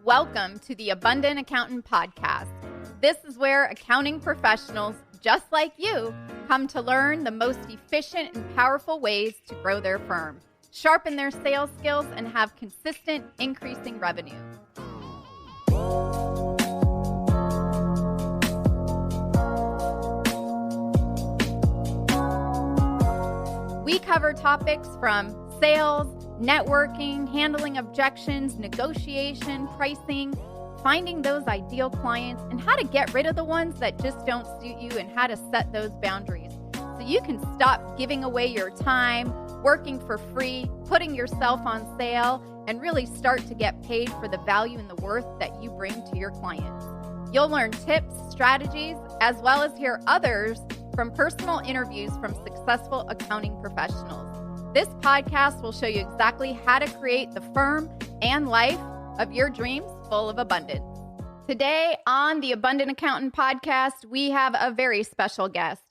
Welcome to the Abundant Accountant Podcast. This is where accounting professionals just like you come to learn the most efficient and powerful ways to grow their firm, sharpen their sales skills, and have consistent increasing revenue. We cover topics from sales, networking, handling objections, negotiation, pricing, finding those ideal clients, and how to get rid of the ones that just don't suit you and how to set those boundaries so you can stop giving away your time, working for free, putting yourself on sale, and really start to get paid for the value and the worth that you bring to your clients. You'll learn tips, strategies, as well as hear others from personal interviews from successful accounting professionals. This podcast will show you exactly how to create the firm and life of your dreams full of abundance. Today on the Abundant Accountant Podcast, we have a very special guest.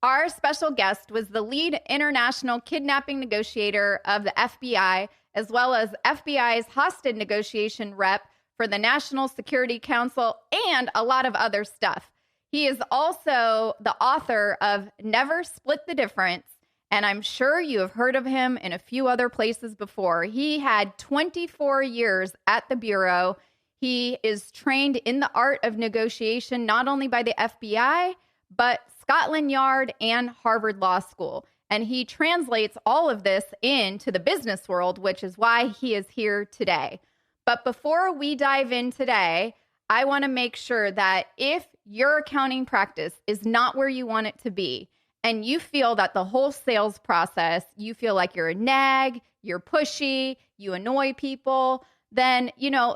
Our special guest was the lead international kidnapping negotiator of the FBI, as well as FBI's hostage negotiation rep for the National Security Council and a lot of other stuff. He is also the author of Never Split the Difference, and I'm sure you have heard of him in a few other places before. He had 24 years at the Bureau. He is trained in the art of negotiation, not only by the FBI, but Scotland Yard and Harvard Law School. And he translates all of this into the business world, which is why he is here today. But before we dive in today, I want to make sure that if your accounting practice is not where you want it to be, and you feel that the whole sales process, you feel like you're a nag, you're pushy, you annoy people, then,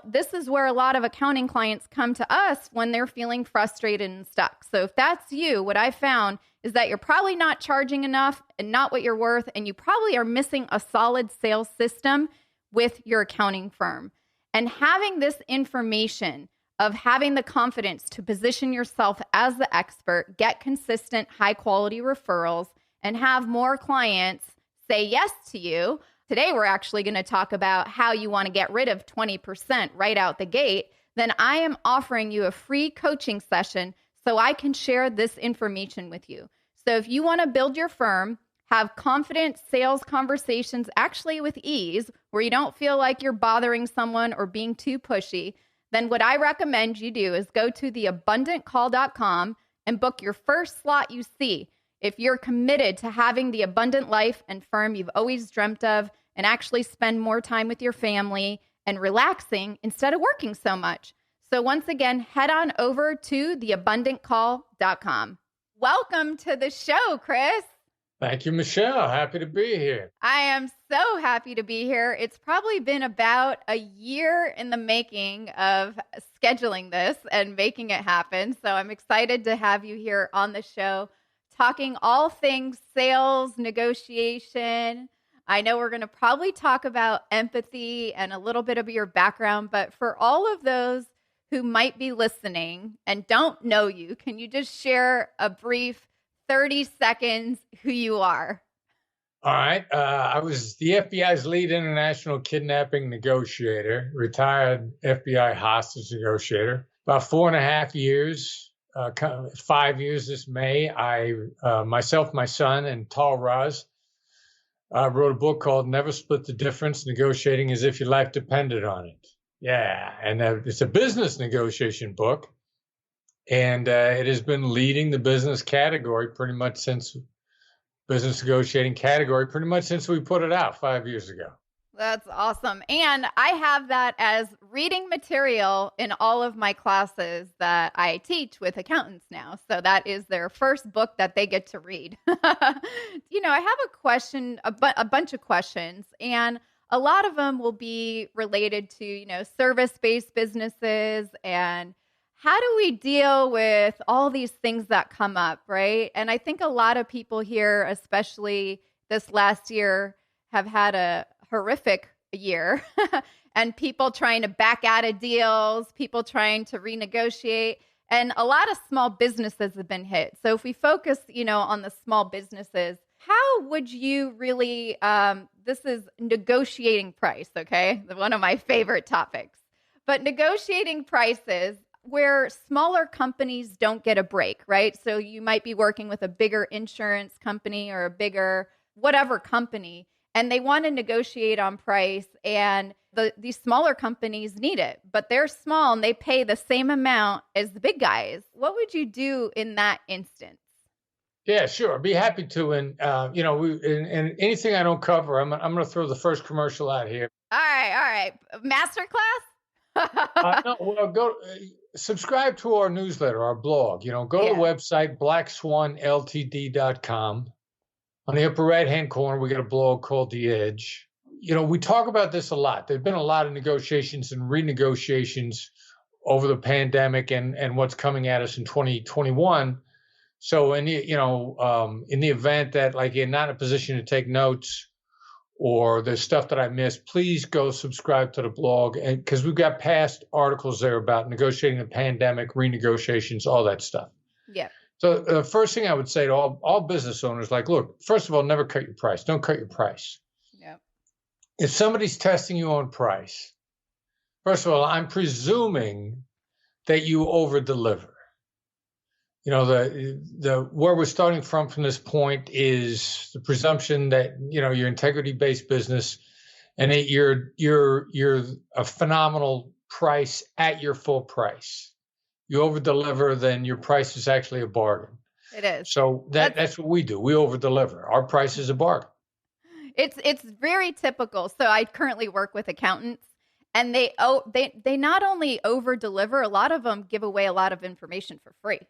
this is where a lot of accounting clients come to us when they're feeling frustrated and stuck. So if that's you, what I found is that you're probably not charging enough and not what you're worth, and you probably are missing a solid sales system with your accounting firm. And having this information of having the confidence to position yourself as the expert, get consistent, high-quality referrals, and have more clients say yes to you. Today, we're actually going to talk about how you want to get rid of 20% right out the gate. Then I am offering you a free coaching session so I can share this information with you. So if you want to build your firm, have confident sales conversations actually with ease, where you don't feel like you're bothering someone or being too pushy, then what I recommend you do is go to theabundantcall.com and book your first slot you see if you're committed to having the abundant life and firm you've always dreamt of, and actually spend more time with your family and relaxing instead of working so much. So once again, head on over to theabundantcall.com. Welcome to the show, Chris. Thank you, Michelle. Happy to be here. I am so happy to be here. It's probably been about a year in the making of scheduling this and making it happen. So I'm excited to have you here on the show, talking all things sales, negotiation. I know we're going to probably talk about empathy and a little bit of your background, but for all of those who might be listening and don't know you, can you just share a brief 30 seconds who you are? All right. I was the FBI's lead international kidnapping negotiator, retired FBI hostage negotiator. About 4.5 years, 5 years this May, I, myself, my son, and Tal Raz wrote a book called Never Split the Difference, Negotiating as If Your Life Depended on It. Yeah, and it's a business negotiation book. And it has been leading the business category business negotiating category pretty much since we put it out 5 years ago. That's awesome. And I have that as reading material in all of my classes that I teach with accountants now. So that is their first book that they get to read. I have a question, a bunch of questions, and a lot of them will be related to, service-based businesses and how do we deal with all these things that come up, right? And I think a lot of people here, especially this last year, have had a horrific year and people trying to back out of deals, people trying to renegotiate, and a lot of small businesses have been hit. So if we focus, on the small businesses, how would you really, this is negotiating price, okay? One of my favorite topics. But negotiating prices where smaller companies don't get a break, right? So you might be working with a bigger insurance company or a bigger whatever company, and they want to negotiate on price, and these smaller companies need it, but they're small and they pay the same amount as the big guys. What would you do in that instance? Yeah, sure. I'd be happy to. And and anything I don't cover, I'm going to throw the first commercial out here. All right. Masterclass? No, well, go subscribe to our newsletter, our blog. Go to the website, blackswanltd.com. On the upper right-hand corner, we got a blog called The Edge. We talk about this a lot. There's been a lot of negotiations and renegotiations over the pandemic and what's coming at us in 2021. So in the event that like you're not in a position to take notes or there's stuff that I missed, please go subscribe to the blog, and because we've got past articles there about negotiating the pandemic, renegotiations, all that stuff. Yeah. So the first thing I would say to all business owners, like, look, first of all, never cut your price. Don't cut your price. Yeah. If somebody's testing you on price, first of all, I'm presuming that you over deliver. The where we're starting from this point is the presumption that you're integrity-based business, and that you're a phenomenal price at your full price. You over deliver, then your price is actually a bargain. It is. So that's what we do. We over deliver. Our price is a bargain. It's very typical. So I currently work with accountants, and they not only over deliver, a lot of them give away a lot of information for free.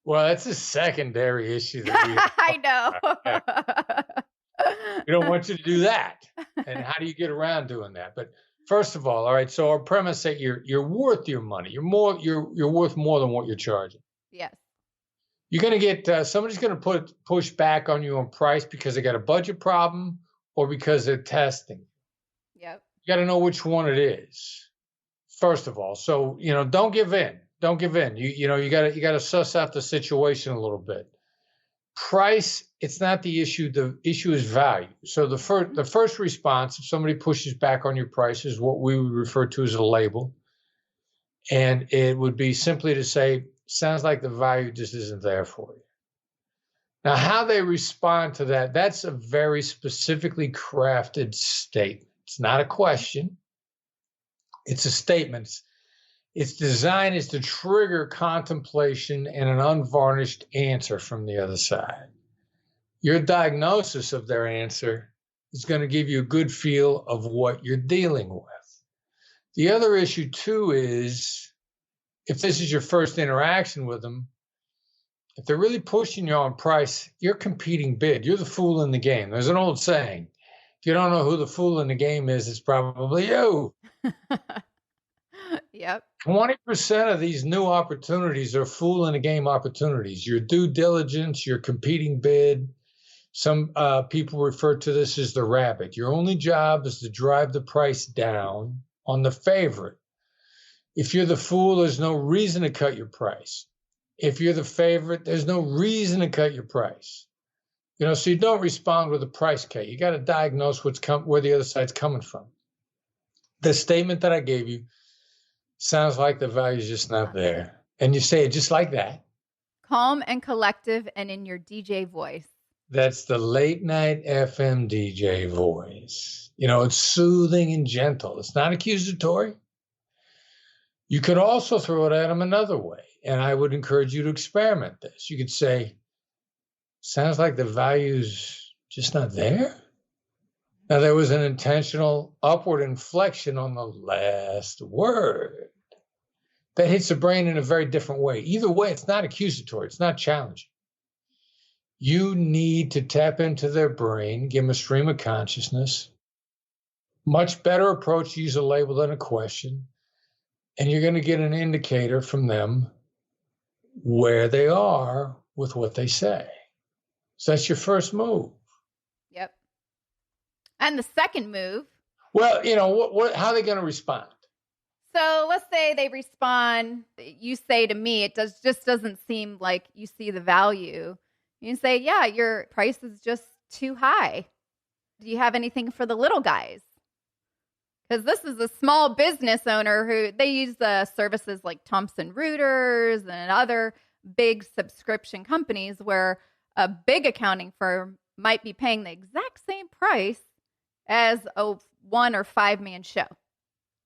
Well, that's a secondary issue that I know. We don't want you to do that. And how do you get around doing that? But first of all right, so our premise that you're worth your money. You're worth more than what you're charging. Yes. You're going to get somebody's going to push back on you on price because they got a budget problem or because they're testing. Yep. You got to know which one it is. First of all, so don't give in. Don't give in. You got to suss out the situation a little bit. Price, it's not the issue. The issue is value. So the first response, if somebody pushes back on your price, is what we would refer to as a label, and it would be simply to say, sounds like the value just isn't there for you. Now, how they respond to that, that's a very specifically crafted statement. It's not a question. It's a statement. Its design is to trigger contemplation and an unvarnished answer from the other side. Your diagnosis of their answer is going to give you a good feel of what you're dealing with. The other issue, too, is if this is your first interaction with them, if they're really pushing you on price, you're competing bid. You're the fool in the game. There's an old saying. If you don't know who the fool in the game is, it's probably you. Yep. 20% of these new opportunities are fool in the game opportunities. Your due diligence, your competing bid. Some people refer to this as the rabbit. Your only job is to drive the price down on the favorite. If you're the fool, there's no reason to cut your price. If you're the favorite, there's no reason to cut your price. So you don't respond with a price cut. You got to diagnose where the other side's coming from. The statement that I gave you sounds like the value's just not there. And you say it just like that. Calm and collective and in your DJ voice. That's the late night FM DJ voice. It's soothing and gentle. It's not accusatory. You could also throw it at them another way. And I would encourage you to experiment this. You could say, sounds like the value's just not there. Now, there was an intentional upward inflection on the last word that hits the brain in a very different way. Either way, it's not accusatory. It's not challenging. You need to tap into their brain, give them a stream of consciousness. Much better approach to use a label than a question. And you're going to get an indicator from them where they are with what they say. So that's your first move. Yep. And the second move. Well, how are they going to respond? So let's say they respond, you say to me, it just doesn't seem like you see the value. You can say, yeah, your price is just too high. Do you have anything for the little guys? Because this is a small business owner who they use services like Thomson Reuters and other big subscription companies where a big accounting firm might be paying the exact same price as a 1 or 5 man show.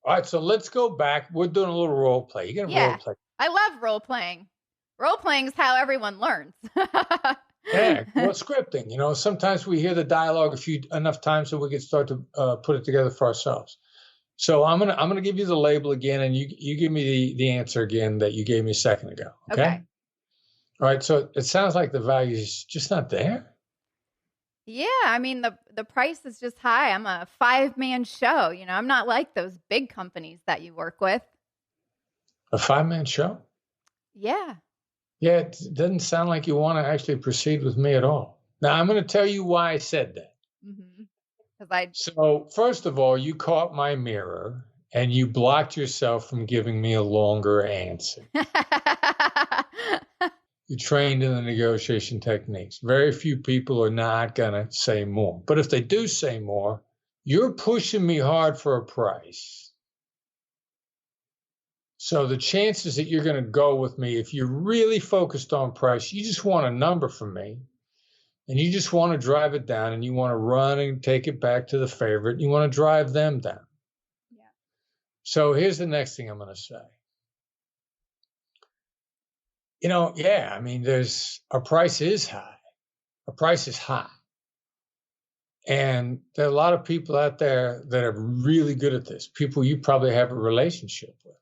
All right, so let's go back. We're doing a little role play. You can role play. I love role playing. Role playing is how everyone learns. Yeah, well, scripting. Sometimes we hear the dialogue enough times so we can start to put it together for ourselves. So I'm gonna give you the label again, and you give me the answer again that you gave me a second ago. Okay. All right. So it sounds like the value is just not there. Yeah, I mean the price is just high. I'm a 5 man show. I'm not like those big companies that you work with. A 5 man show? Yeah. Yeah, it doesn't sound like you want to actually proceed with me at all. Now, I'm going to tell you why I said that. Mm-hmm. So, first of all, you caught my mirror and you blocked yourself from giving me a longer answer. You trained in the negotiation techniques. Very few people are not going to say more. But if they do say more, you're pushing me hard for a price. So the chances that you're going to go with me, if you're really focused on price, you just want a number from me, and you just want to drive it down, and you want to run and take it back to the favorite, and you want to drive them down. Yeah. So here's the next thing I'm going to say. I mean, our price is high. Our price is high. And there are a lot of people out there that are really good at this, people you probably have a relationship with.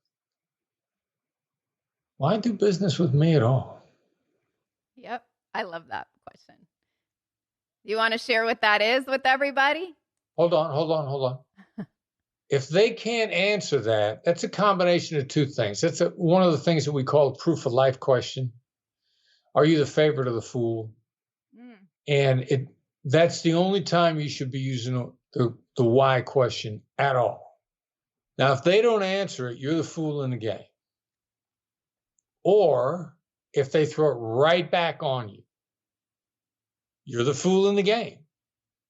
Why do business with me at all? Yep. I love that question. You want to share what that is with everybody? Hold on. If they can't answer that, that's a combination of two things. That's one of the things that we call a proof of life question. Are you the favorite or the fool? And that's the only time you should be using the why question at all. Now, if they don't answer it, you're the fool in the game. Or if they throw it right back on you, you're the fool in the game.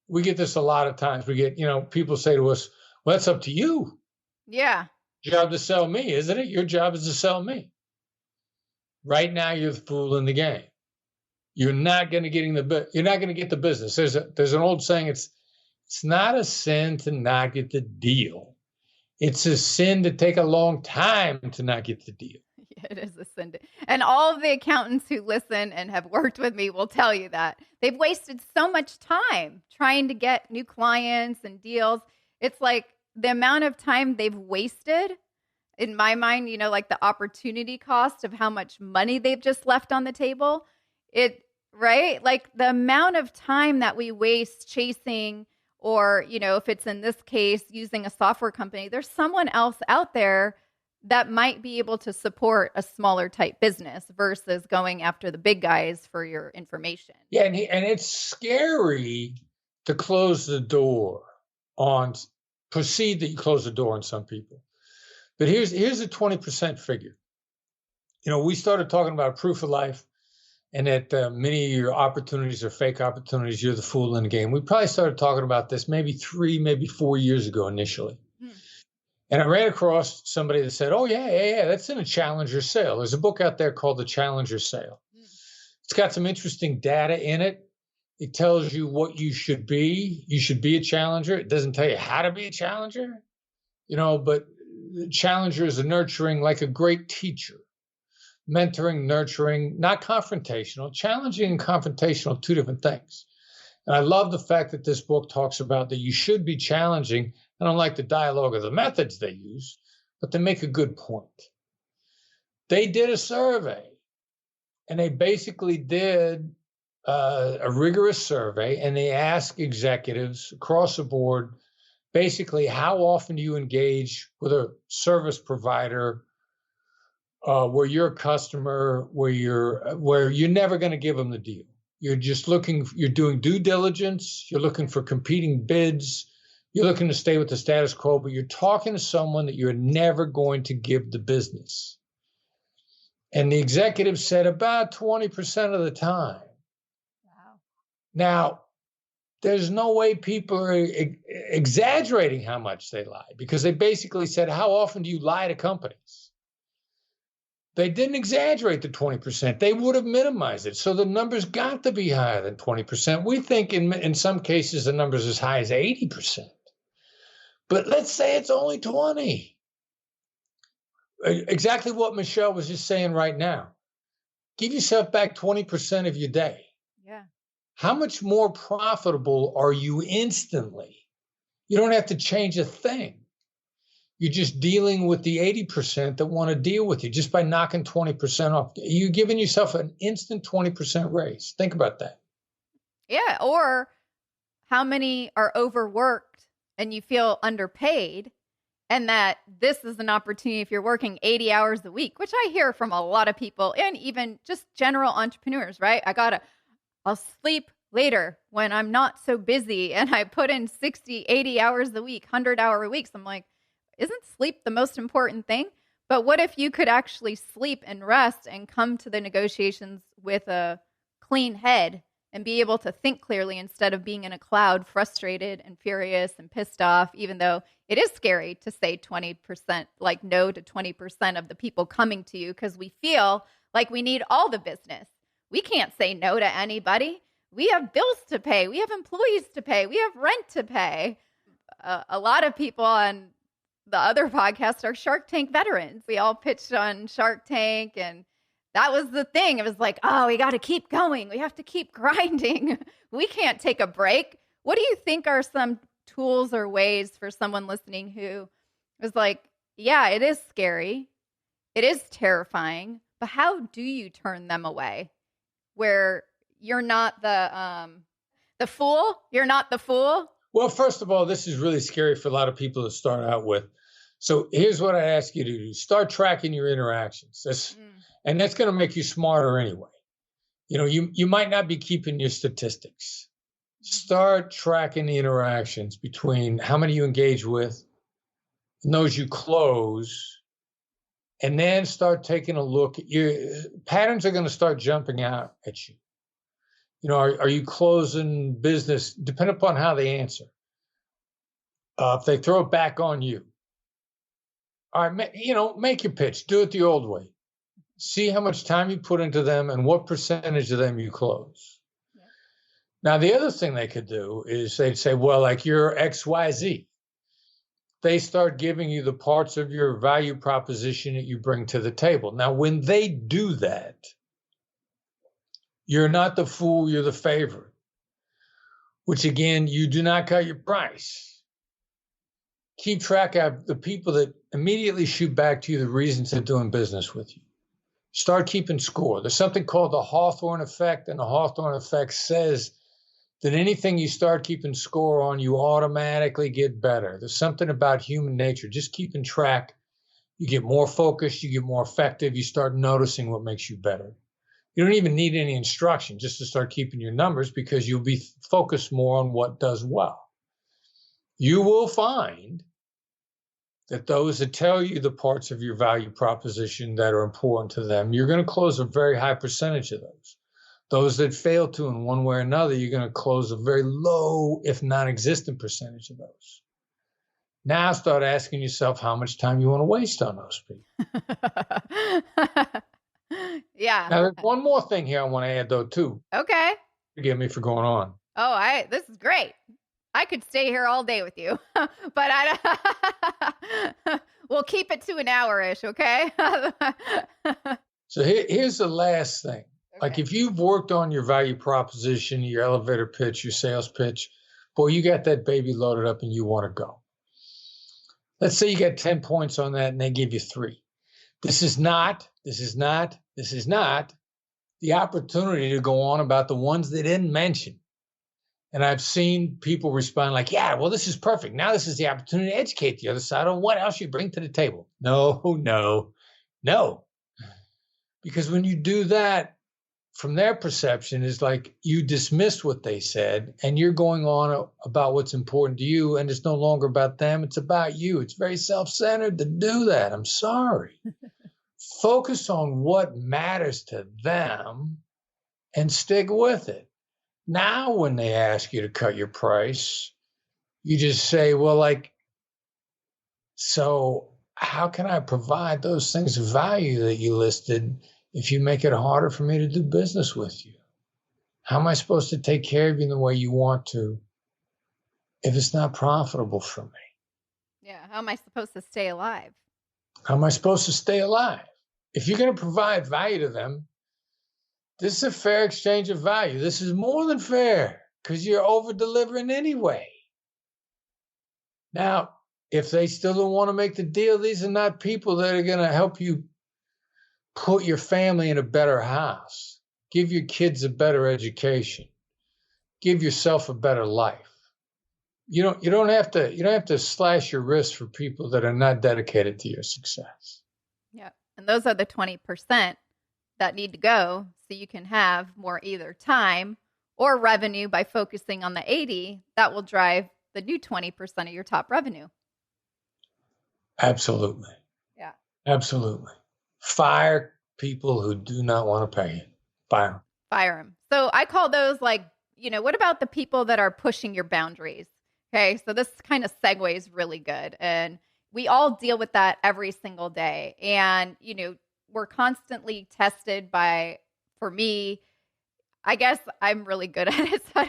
We get this a lot of times. We get, people say to us, well, that's up to you. Yeah. Your job to sell me, isn't it? Your job is to sell me. Right now, you're the fool in the game. You're not going to get the business. There's an old saying, it's not a sin to not get the deal. It's a sin to take a long time to not get the deal. It is a sin. And all of the accountants who listen and have worked with me will tell you that. They've wasted so much time trying to get new clients and deals. It's like the amount of time they've wasted, in my mind, like the opportunity cost of how much money they've just left on the table. Right? Like the amount of time that we waste chasing, or, if it's in this case, using a software company, there's someone else out there that might be able to support a smaller type business versus going after the big guys for your information. Yeah, and it's scary to close the door on, proceed that you close the door on some people. But here's a 20% figure. We started talking about proof of life, and that many of your opportunities are fake opportunities. You're the fool in the game. We probably started talking about this maybe 3, maybe 4 years ago initially. And I ran across somebody that said, oh, yeah, that's in a Challenger sale. There's a book out there called The Challenger Sale. It's got some interesting data in it. It tells you what you should be. You should be a challenger. It doesn't tell you how to be a challenger, but the challenger is a nurturing, like a great teacher. Mentoring, nurturing, not confrontational. Challenging and confrontational, two different things. And I love the fact that this book talks about that you should be challenging. I don't like the dialogue or the methods they use, but they make a good point. They did a survey, and they basically did a rigorous survey, and they asked executives across the board, basically, how often do you engage with a service provider where you're a customer, where you're never going to give them the deal. You're doing due diligence. You're looking for competing bids. You're looking to stay with the status quo, but you're talking to someone that you're never going to give the business. And the executive said about 20% of the time. Wow. Now, there's no way people are exaggerating how much they lie, because they basically said, how often do you lie to companies? They didn't exaggerate the 20%. They would have minimized it. So the numbers got to be higher than 20%. We think in some cases the number's as high as 80%. But let's say it's only 20. Exactly what Michelle was just saying right now. Give yourself back 20% of your day. Yeah. How much more profitable are you instantly? You don't have to change a thing. You're just dealing with the 80% that want to deal with you just by knocking 20% off. You're giving yourself an instant 20% raise. Think about that. Yeah. Or how many are overworked and you feel underpaid, and that this is an opportunity if you're working 80 hours a week, which I hear from a lot of people and even just general entrepreneurs, right? I'll sleep later when I'm not so busy, and I put in 60, 80 hours a week, 100-hour weeks. I'm like, isn't sleep the most important thing? But what if you could actually sleep and rest and come to the negotiations with a clean head and be able to think clearly instead of being in a cloud, frustrated and furious and pissed off, even though it is scary to say 20%, like no to 20% of the people coming to you, because we feel like we need all the business. We can't say no to anybody. We have bills to pay. We have employees to pay. We have rent to pay. A lot of people on the other podcast are Shark Tank veterans. We all pitched on Shark Tank, and that was the thing. It was like, oh, we got to keep going. We have to keep grinding. We can't take a break. What do you think are some tools or ways for someone listening who is like, yeah, it is scary. It is terrifying, but how do you turn them away where you're not the fool? You're not the fool? Well, first of all, this is really scary for a lot of people to start out with. So here's what I ask you to do. Start tracking your interactions. And that's going to make you smarter anyway. You know, you might not be keeping your statistics. Start tracking the interactions between how many you engage with and those you close, and then start taking a look at your patterns are going to start jumping out at you. You know, are you closing business? Depending upon how they answer. If they throw it back on you, all right, make your pitch. Do it the old way. See how much time you put into them and what percentage of them you close. Yeah. Now, the other thing they could do is they'd say, well, like you're XYZ. They start giving you the parts of your value proposition that you bring to the table. Now, when they do that, you're not the fool, you're the favorite, which again, you do not cut your price. Keep track of the people that immediately shoot back to you the reasons they're doing business with you. Start keeping score. There's something called the Hawthorne effect, and the Hawthorne effect says that anything you start keeping score on, you automatically get better. There's something about human nature, just keeping track. You get more focused, you get more effective, you start noticing what makes you better. You don't even need any instruction just to start keeping your numbers, because you'll be focused more on what does well. You will find that those that tell you the parts of your value proposition that are important to them, you're going to close a very high percentage of those. Those that fail to in one way or another, you're going to close a very low, if non-existent percentage of those. Now start asking yourself how much time you want to waste on those people. Yeah. Now, there's one more thing here I want to add, though, too. Okay. Forgive me for going on. Oh, this is great. I could stay here all day with you, but we'll keep it to an hour-ish, okay? So here's the last thing. Okay. Like if you've worked on your value proposition, your elevator pitch, your sales pitch, boy, you got that baby loaded up and you want to go. Let's say you got 10 points on that and they give you 3. This is not the opportunity to go on about the ones they didn't mention. And I've seen people respond like, yeah, well, this is perfect. Now this is the opportunity to educate the other side on what else you bring to the table. No. Because when you do that, from their perception, is like you dismissed what they said and you're going on about what's important to you, and it's no longer about them. It's about you. It's very self-centered to do that. I'm sorry. Focus on what matters to them and stick with it. Now, when they ask you to cut your price, you just say, well, like, so how can I provide those things of value that you listed if you make it harder for me to do business with you? How am I supposed to take care of you in the way you want to if it's not profitable for me? Yeah. How am I supposed to stay alive? How am I supposed to stay alive? If you're going to provide value to them, this is a fair exchange of value. This is more than fair because you're over delivering anyway. Now, if they still don't want to make the deal, these are not people that are going to help you put your family in a better house, give your kids a better education, give yourself a better life. You don't have to slash your wrists for people that are not dedicated to your success. Yeah. And those are the 20% that need to go so you can have more either time or revenue by focusing on the 80 that will drive the new 20% of your top revenue. Absolutely. Yeah. Absolutely. Fire people who do not want to pay you. Fire them. Fire them. So I call those what about the people that are pushing your boundaries? Okay. So this kind of segues really good. And we all deal with that every single day. And, we're constantly tested for me, I guess I'm really good at it. So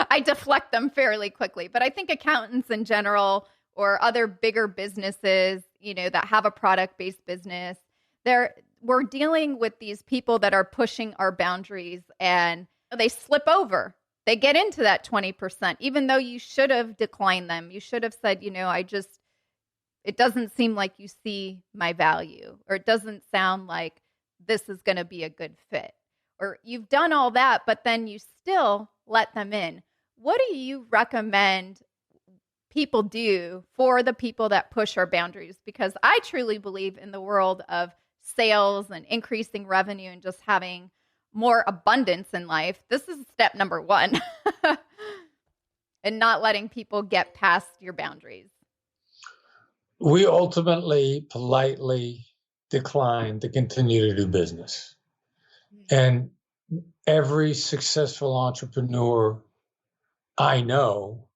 I deflect them fairly quickly. But I think accountants in general or other bigger businesses, that have a product-based business, we're dealing with these people that are pushing our boundaries and they slip over. They get into that 20%, even though you should have declined them. You should have said, it doesn't seem like you see my value, or it doesn't sound like this is going to be a good fit. Or you've done all that, but then you still let them in. What do you recommend people do for the people that push our boundaries? Because I truly believe in the world of sales and increasing revenue and just having more abundance in life. This is step number one. And not letting people get past your boundaries. We ultimately politely decline to continue to do business. And every successful entrepreneur I know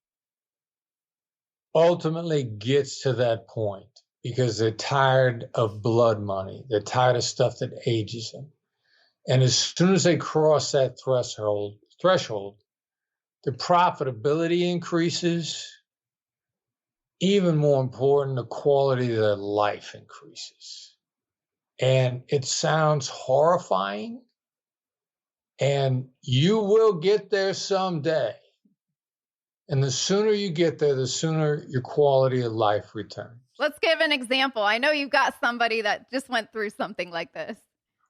ultimately gets to that point because they're tired of blood money. They're tired of stuff that ages them. And as soon as they cross that threshold, the profitability increases. Even more important, the quality of their life increases. And it sounds horrifying, and you will get there someday. And the sooner you get there, the sooner your quality of life returns. Let's give an example. I know you've got somebody that just went through something like this.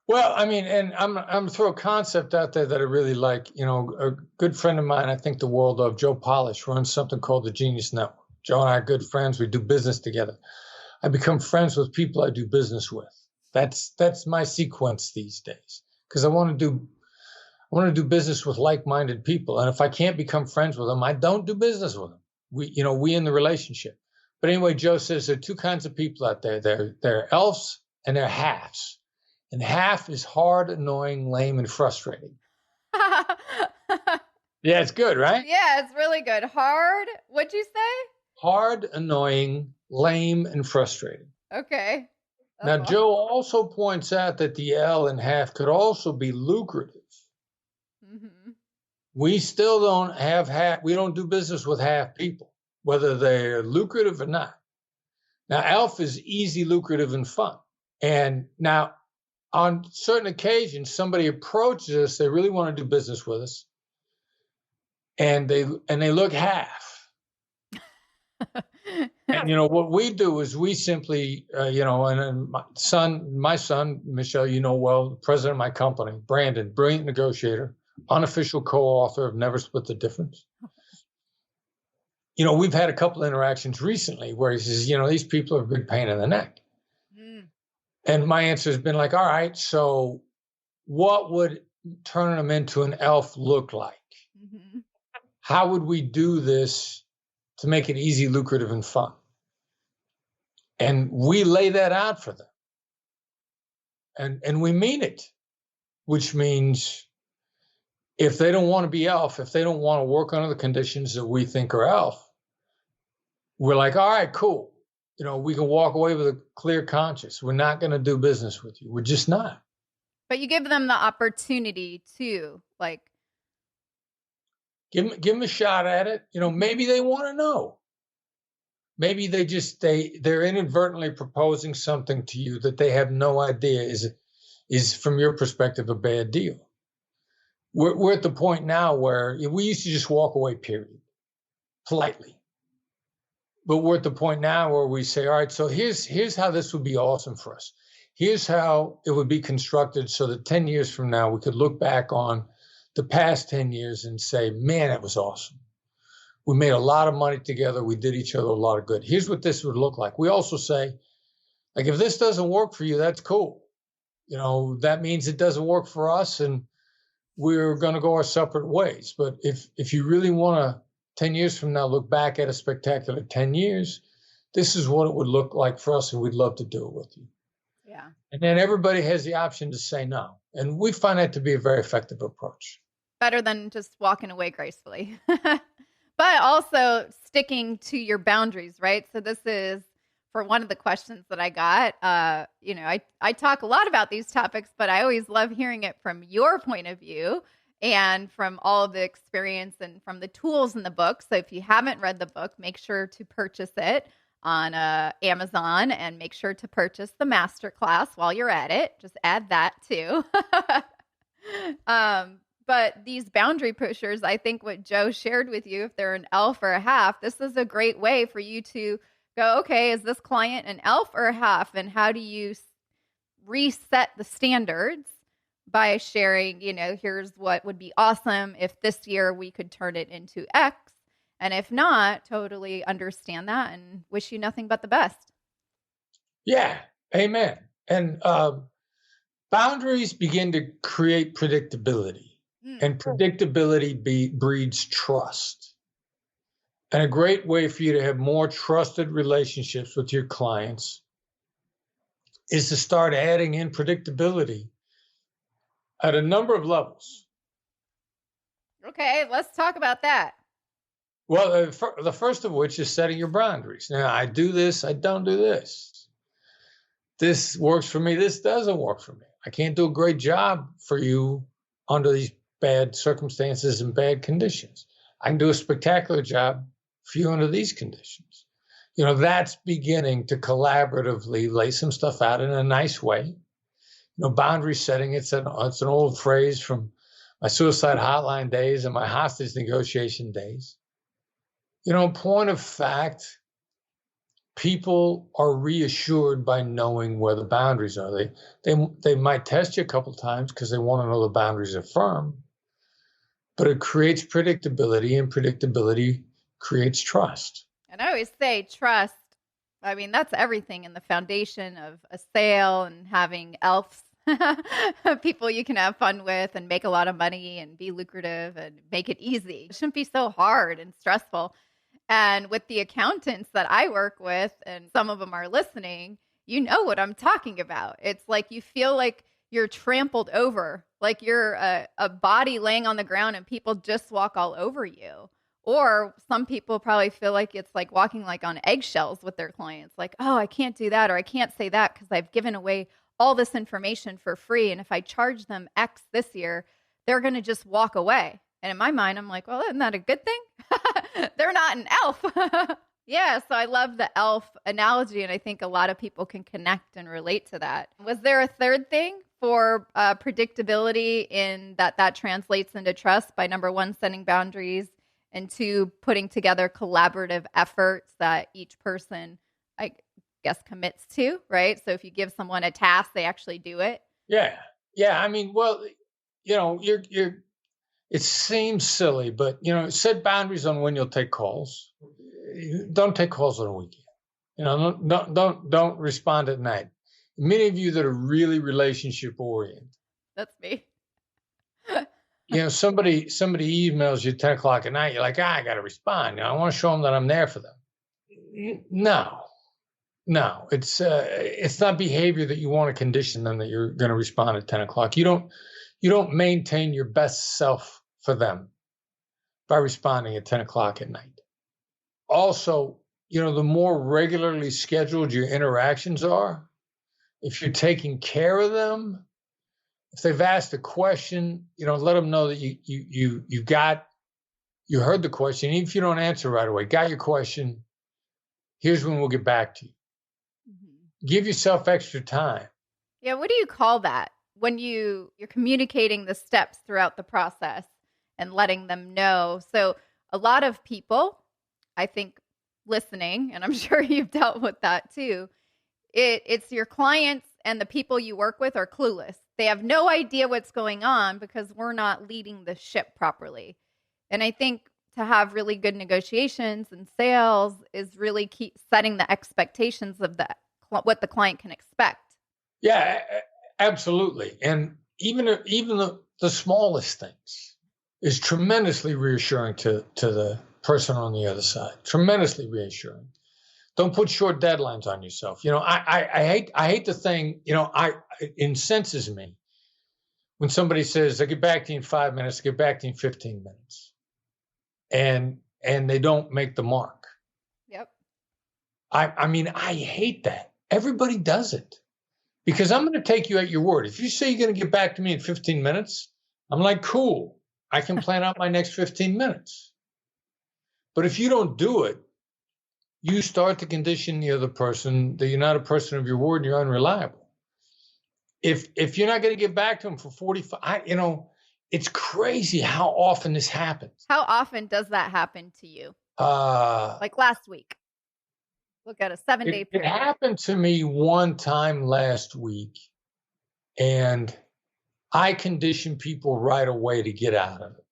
Well, I mean, and I'm going to throw a concept out there that I really like. A good friend of mine, I think the world of, Joe Polish, runs something called the Genius Network. Joe and I are good friends. We do business together. I become friends with people I do business with. That's my sequence these days, because I want to do business with like-minded people. And if I can't become friends with them, I don't do business with them. We in the relationship. But anyway, Joe says there are two kinds of people out there. They're elves and they're halves. And half is hard, annoying, lame, and frustrating. Yeah, it's good, right? Yeah, it's really good. Hard, what'd you say? Hard, annoying, lame, and frustrating. Okay. Now, awesome. Joe also points out that the L in half could also be lucrative. Mm-hmm. We still don't have half. We don't do business with half people, whether they're lucrative or not. Now, Alpha is easy, lucrative, and fun. And now, on certain occasions, somebody approaches us. They really want to do business with us, and they look half. And what we do is we simply, and my son, Michelle, well, the president of my company, Brandon, brilliant negotiator, unofficial co-author of Never Split the Difference. We've had a couple of interactions recently where he says, these people are a big pain in the neck. Mm. And my answer has been like, all right, so what would turning them into an elf look like? Mm-hmm. How would we do this to make it easy, lucrative, and fun? And we lay that out for them. And we mean it, which means If they don't want to be ELF, if they don't want to work under the conditions that we think are ELF, we're like, all right, cool. We can walk away with a clear conscience. We're not going to do business with you. We're just not. But you give them the opportunity to, like, give them a shot at it. Maybe they want to know. Maybe they're inadvertently proposing something to you that they have no idea is from your perspective a bad deal. We're at the point now where we used to just walk away, period, politely. But we're at the point now where we say, all right, so here's how this would be awesome for us. Here's how it would be constructed so that 10 years from now, we could look back on the past 10 years and say, man, that was awesome. We made a lot of money together. We did each other a lot of good. Here's what this would look like. We also say, like, if this doesn't work for you, that's cool. That means it doesn't work for us and we're going to go our separate ways. But if you really want to, 10 years from now, look back at a spectacular 10 years, this is what it would look like for us, and we'd love to do it with you. Yeah. And then everybody has the option to say no. And we find that to be a very effective approach. Better than just walking away gracefully. But also sticking to your boundaries, right? So this is for one of the questions that I got. I talk a lot about these topics, but I always love hearing it from your point of view and from all of the experience and from the tools in the book. So if you haven't read the book, make sure to purchase it on Amazon, and make sure to purchase the masterclass while you're at it. Just add that too. But these boundary pushers, I think what Joe shared with you, if they're an ELF or a half, this is a great way for you to go, okay, is this client an ELF or a half? And how do you reset the standards by sharing, here's what would be awesome if this year we could turn it into X. And if not, totally understand that and wish you nothing but the best. Yeah, amen. And boundaries begin to create predictability. And predictability breeds trust. And a great way for you to have more trusted relationships with your clients is to start adding in predictability at a number of levels. Okay, let's talk about that. Well, the first of which is setting your boundaries. Now, I do this, I don't do this. This works for me, this doesn't work for me. I can't do a great job for you under these bad circumstances and bad conditions. I can do a spectacular job for you under these conditions. That's beginning to collaboratively lay some stuff out in a nice way. Boundary setting, it's an old phrase from my suicide hotline days and my hostage negotiation days. Point of fact, people are reassured by knowing where the boundaries are. They might test you a couple of times because they want to know the boundaries are firm, but it creates predictability, and predictability creates trust. And I always say trust. I mean, that's everything in the foundation of a sale and having ELFs, people you can have fun with and make a lot of money and be lucrative and make it easy. It shouldn't be so hard and stressful. And with the accountants that I work with, and some of them are listening, you know what I'm talking about. It's like you feel like you're trampled over, like you're a body laying on the ground and people just walk all over you. Or some people probably feel like it's like walking like on eggshells with their clients. Like, oh, I can't do that, or I can't say that because I've given away all this information for free. And if I charge them X this year, they're going to just walk away. And in my mind, I'm like, well, isn't that a good thing? They're not an ELF. Yeah, so I love the ELF analogy, and I think a lot of people can connect and relate to that. Was there a third thing for predictability in that translates into trust by, number one, setting boundaries, and two, putting together collaborative efforts that each person, I guess, commits to, right? So if you give someone a task, they actually do it. Yeah. I mean, well, it seems silly, but, set boundaries on when you'll take calls. Don't take calls on a weekend. Don't respond at night. Many of you that are really relationship oriented. That's me. Somebody emails you at 10 o'clock at night. You're like, I got to respond. I want to show them that I'm there for them. No, it's not behavior that you want to condition them that you're going to respond at 10 o'clock. You don't maintain your best self for them by responding at 10 o'clock at night. Also, the more regularly scheduled your interactions are, if you're taking care of them, if they've asked a question, let them know that you heard the question. Even if you don't answer right away, got your question. Here's when we'll get back to you. Mm-hmm. Give yourself extra time. Yeah. What do you call that? When you're communicating the steps throughout the process and letting them know. So a lot of people, I think, listening, and I'm sure you've dealt with that too, it's your clients and the people you work with are clueless. They have no idea what's going on because we're not leading the ship properly. And I think to have really good negotiations and sales is really keep setting the expectations of what the client can expect. Yeah, absolutely. And even the smallest things is tremendously reassuring to the person on the other side. Tremendously reassuring. Don't put short deadlines on yourself. I hate the thing. It incenses me when somebody says, "I'll get back to you in 5 minutes. I'll get back to you in 15 minutes," and they don't make the mark. Yep. I hate that. Everybody does it. Because I'm going to take you at your word. If you say you're going to get back to me in 15 minutes, I'm like, cool. I can plan out my next 15 minutes. But if you don't do it, you start to condition the other person that you're not a person of your word and you're unreliable. If you're not going to get back to them for 45, it's crazy how often this happens. How often does that happen to you? Like last week. Look at a 7-day period. It happened to me one time last week, and I conditioned people right away to get out of it.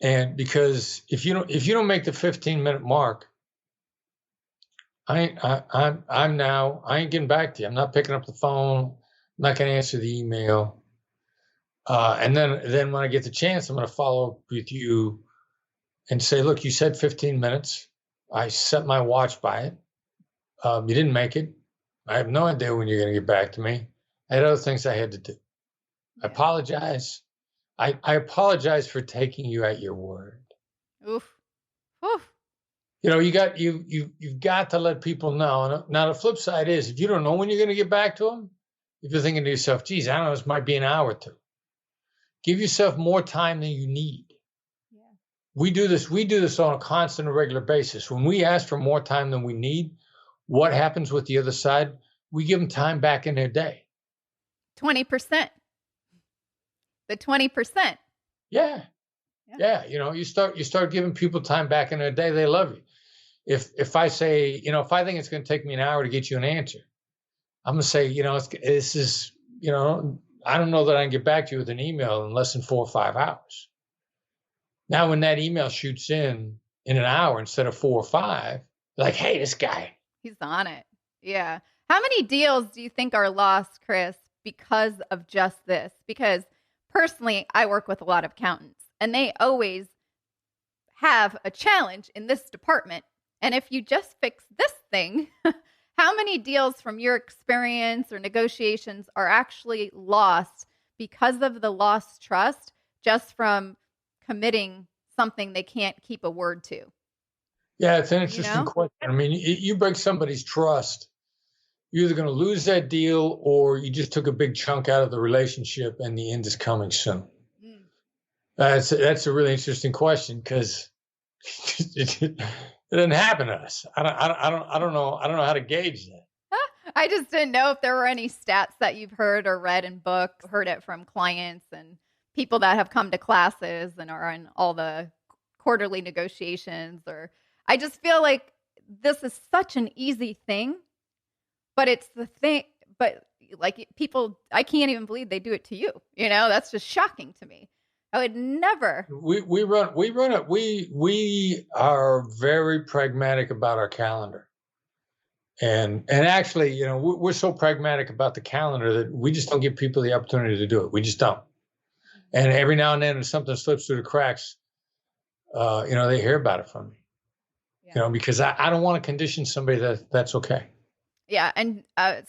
And because if you don't make the 15-minute mark, I ain't getting back to you. I'm not picking up the phone. I'm not going to answer the email. And then when I get the chance, I'm going to follow up with you and say, look, you said 15 minutes. I set my watch by it. You didn't make it. I have no idea when you're going to get back to me. I had other things I had to do. I apologize. I apologize for taking you at your word. Oof. Oof. You've got to let people know. Now the flip side is, if you don't know when you're going to get back to them, if you're thinking to yourself, geez, I don't know, this might be an hour or two. Give yourself more time than you need. We do this on a constant and regular basis. When we ask for more time than we need, what happens with the other side? We give them time back in their day. 20%. The 20%. Yeah. You start giving people time back in their day, they love you. If I say, if I think it's going to take me an hour to get you an answer, I'm going to say, this is, I don't know that I can get back to you with an email in less than 4 or 5 hours. Now, when that email shoots in an hour instead of 4 or 5, like, hey, this guy. He's on it. Yeah. How many deals do you think are lost, Chris, because of just this? Because personally, I work with a lot of accountants, and they always have a challenge in this department. And if you just fix this thing, how many deals from your experience or negotiations are actually lost because of the lost trust just from committing something they can't keep a word to? Yeah, it's an interesting question. I mean, you break somebody's trust, you're either going to lose that deal or you just took a big chunk out of the relationship and the end is coming soon. That's a really interesting question because it doesn't happen to us. I don't know how to gauge that. I just didn't know if there were any stats that you've heard or read in books, heard it from clients and people that have come to classes and are in all the quarterly negotiations. Or I just feel like this is such an easy thing, but it's the thing, but like people, I can't even believe they do it to you. That's just shocking to me. I would never. We run it. We are very pragmatic about our calendar. And actually, we're so pragmatic about the calendar that we just don't give people the opportunity to do it. We just don't. And every now and then, if something slips through the cracks, they hear about it from me. Yeah. Because I don't want to condition somebody that's okay. Yeah, and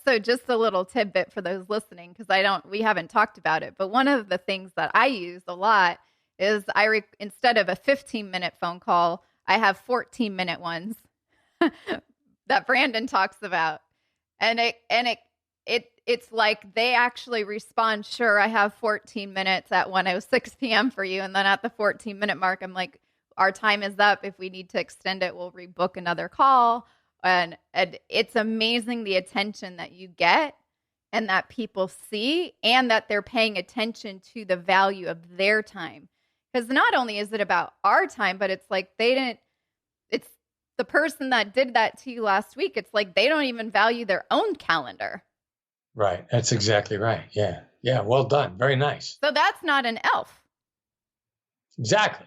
so just a little tidbit for those listening, because we haven't talked about it, but one of the things that I use a lot is instead of a 15-minute phone call, I have 14-minute ones that Brandon talks about. And it's like they actually respond, sure, I have 14 minutes at 1:06 p.m. for you. And then at the 14-minute mark, I'm like, our time is up. If we need to extend it, we'll rebook another call. And it's amazing the attention that you get and that people see, and that they're paying attention to the value of their time. Because not only is it about our time, but it's like it's the person that did that to you last week. It's like they don't even value their own calendar. Right. That's exactly right. Yeah. Yeah. Well done. Very nice. So that's not an elf. Exactly.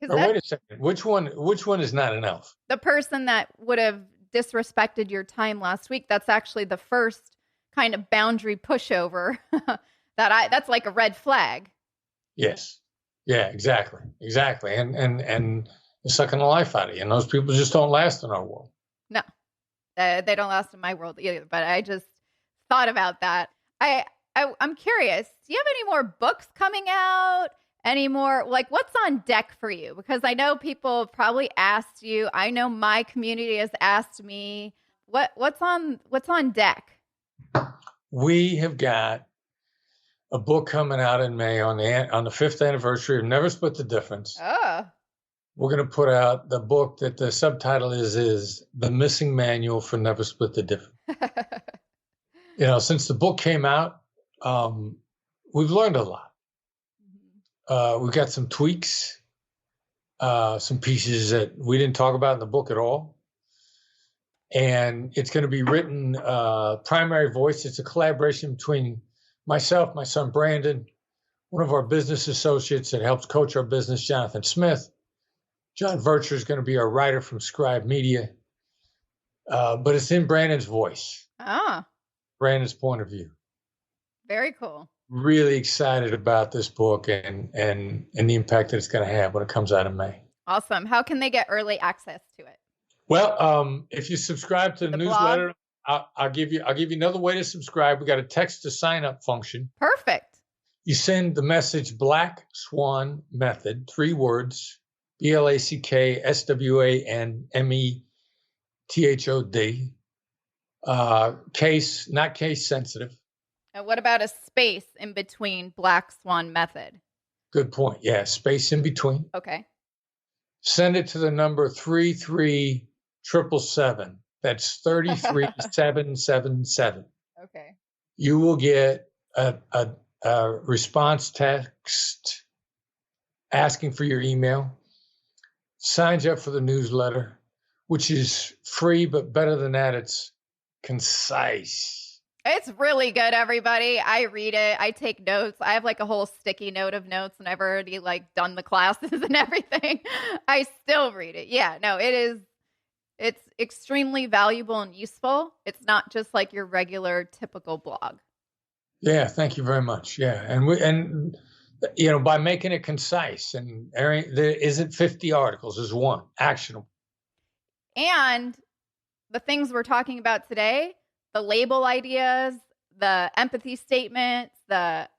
Or wait a second. Which one is not an elf? The person that would have disrespected your time last week, that's actually the first kind of boundary pushover that's like a red flag. Yes. Yeah, exactly. Exactly. And they're sucking the life out of you. And those people just don't last in our world. No, they don't last in my world either. But I just thought about that. I'm curious, do you have any more books coming out? Any more, like, what's on deck for you? Because I know people have probably asked you. I know my community has asked me, what's on deck? We have got a book coming out in May on the 5th anniversary of Never Split the Difference. Oh. We're going to put out the book that the subtitle is The Missing Manual for Never Split the Difference. Since the book came out, we've learned a lot. We've got some tweaks, some pieces that we didn't talk about in the book at all. And it's going to be written primary voice. It's a collaboration between myself, my son Brandon, one of our business associates that helps coach our business, Jonathan Smith. John Vircher is going to be our writer from Scribe Media. But it's in Brandon's voice. Brandon's point of view. Very cool. Really excited about this book and the impact that it's going to have when it comes out in May. Awesome. How can they get early access to it? Well, if you subscribe to the newsletter, I'll give you another way to subscribe. We got a text to sign up function. Perfect. You send the message Black Swan Method, 3 words, BlackSwanMethod. Case, not case sensitive. And what about a space in between Black Swan Method? Good point. Yeah, space in between. Okay. Send it to the number 33777. That's 33777. Okay. You will get a response text asking for your email. Signs you up for the newsletter, which is free, but better than that, it's concise. It's really good, everybody. I read it. I take notes. I have like a whole sticky note of notes, and I've already like done the classes and everything. I still read it. Yeah, no, it's extremely valuable and useful. It's not just like your regular typical blog. Yeah, thank you very much. Yeah, and by making it concise and there isn't 50 articles, there's one actionable. And the things we're talking about today, the label ideas, the empathy statements,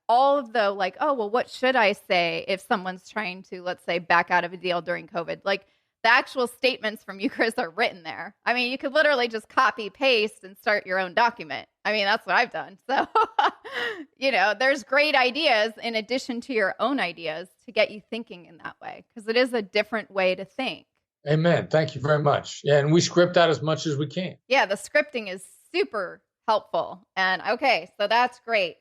all of the like, oh, well, what should I say if someone's trying to, let's say, back out of a deal during COVID? Like the actual statements from you, Chris, are written there. I mean, you could literally just copy, paste, and start your own document. I mean, that's what I've done. So, there's great ideas in addition to your own ideas to get you thinking in that way, because it is a different way to think. Amen. Thank you very much. Yeah, and we script out as much as we can. Yeah, the scripting is super helpful. And okay, so that's great.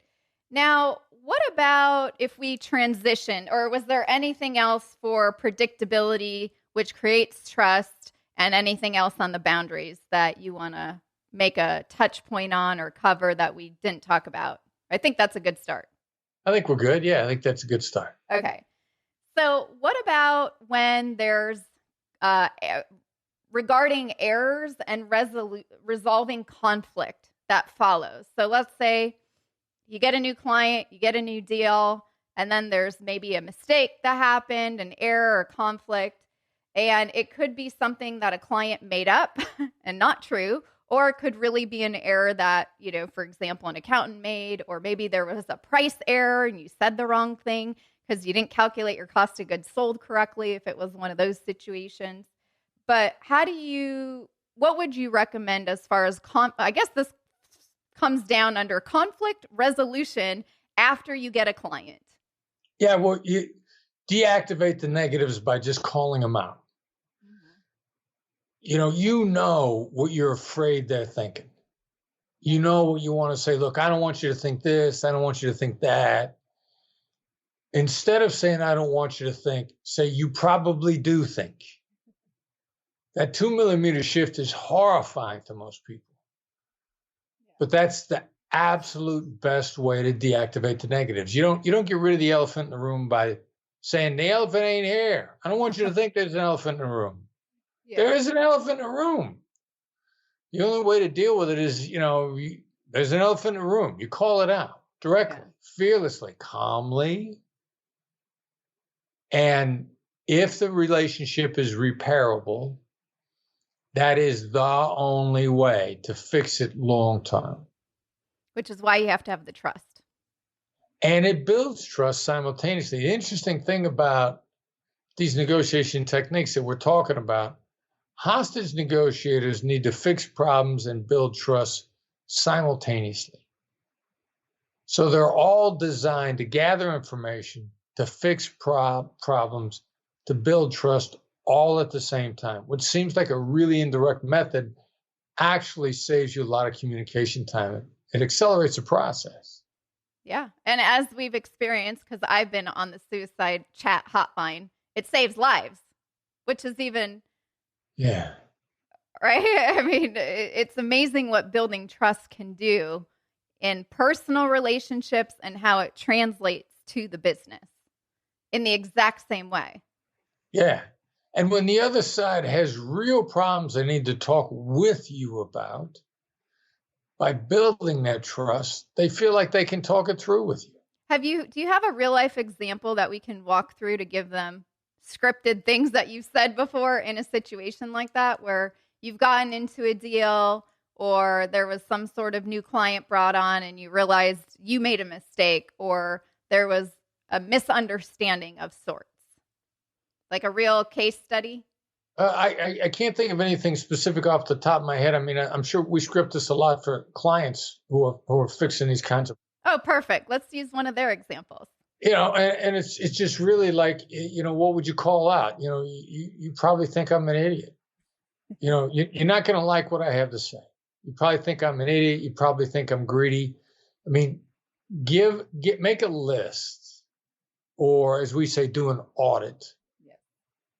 Now, what about if we transition, or was there anything else for predictability, which creates trust, and anything else on the boundaries that you want to make a touch point on or cover that we didn't talk about? I think that's a good start. I think we're good. Yeah, I think that's a good start. Okay. So what about when there's regarding errors and resolving conflict that follows? So let's say you get a new client, you get a new deal, and then there's maybe a mistake that happened, an error or conflict, and it could be something that a client made up and not true, or it could really be an error that, for example, an accountant made, or maybe there was a price error and you said the wrong thing. because you didn't calculate your cost of goods sold correctly if it was one of those situations. But what would you recommend as far as, I guess this comes down under conflict resolution after you get a client? Yeah, well, you deactivate the negatives by just calling them out. You know what you're afraid they're thinking. You know what you want to say. Look, I don't want you to think this. I don't want you to think that. Instead of saying, I don't want you to think, say, you probably do think. That 2 millimeter shift is horrifying to most people. But that's the absolute best way to deactivate the negatives. You don't get rid of the elephant in the room by saying the elephant ain't here. I don't want you to think there's an elephant in the room. Yeah. There is an elephant in the room. The only way to deal with it is, there's an elephant in the room. You call it out directly, fearlessly, calmly. And if the relationship is repairable, that is the only way to fix it long term. Which is why you have to have the trust. And it builds trust simultaneously. The interesting thing about these negotiation techniques that we're talking about, hostage negotiators need to fix problems and build trust simultaneously. So they're all designed to gather information, to fix problems, to build trust all at the same time, which seems like a really indirect method, actually saves you a lot of communication time. It accelerates the process. Yeah. And as we've experienced, because I've been on the suicide chat hotline, it saves lives, which is even... Yeah. Right? I mean, it's amazing what building trust can do in personal relationships and how it translates to the business in the exact same way. Yeah. And when the other side has real problems they need to talk with you about, by building that trust, they feel like they can talk it through with you. Do you have a real life example that we can walk through to give them scripted things that you've said before in a situation like that, where you've gotten into a deal or there was some sort of new client brought on and you realized you made a mistake or there was a misunderstanding of sorts? Like a real case study? I can't think of anything specific off the top of my head. I mean, I'm sure we script this a lot for clients who are fixing these kinds of... Oh, perfect. Let's use one of their examples. And it's just really like, what would you call out? You probably think I'm an idiot. You're not going to like what I have to say. You probably think I'm an idiot. You probably think I'm greedy. I mean, make a list, or as we say, do an audit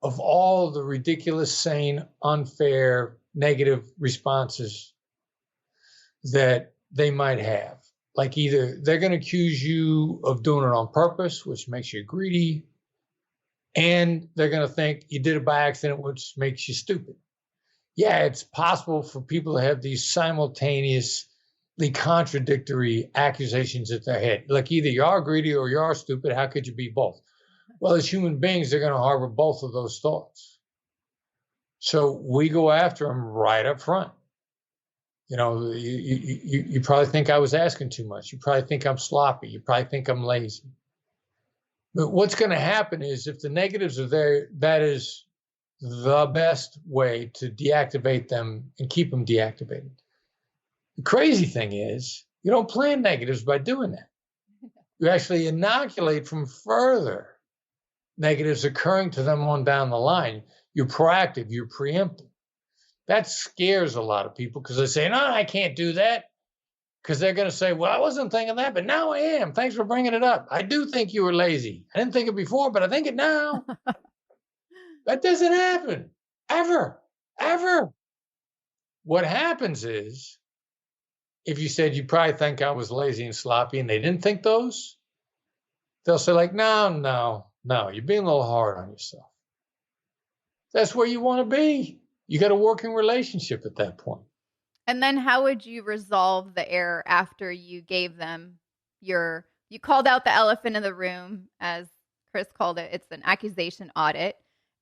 of all the ridiculous, sane, unfair, negative responses that they might have. Like either they're going to accuse you of doing it on purpose, which makes you greedy, and they're going to think you did it by accident, which makes you stupid. Yeah, it's possible for people to have these simultaneously contradictory accusations at their head. Like either you are greedy or you are stupid. How could you be both? Well, as human beings, they're going to harbor both of those thoughts. So we go after them right up front. You probably think I was asking too much. You probably think I'm sloppy. You probably think I'm lazy. But what's going to happen is if the negatives are there, that is the best way to deactivate them and keep them deactivated. The crazy thing is you don't plan negatives by doing that. You actually inoculate from further negatives occurring to them on down the line. You're proactive, you're preemptive. That scares a lot of people because they say, no, I can't do that. Because they're going to say, well, I wasn't thinking that, but now I am. Thanks for bringing it up. I do think you were lazy. I didn't think it before, but I think it now. That doesn't happen. Ever. What happens is, if you said you probably think I was lazy and sloppy and they didn't think those, they'll say like, no, you're being a little hard on yourself. That's where you want to be. You got a working relationship at that point. And then how would you resolve the error after you gave them you called out the elephant in the room, as Chris called it. It's an accusation audit.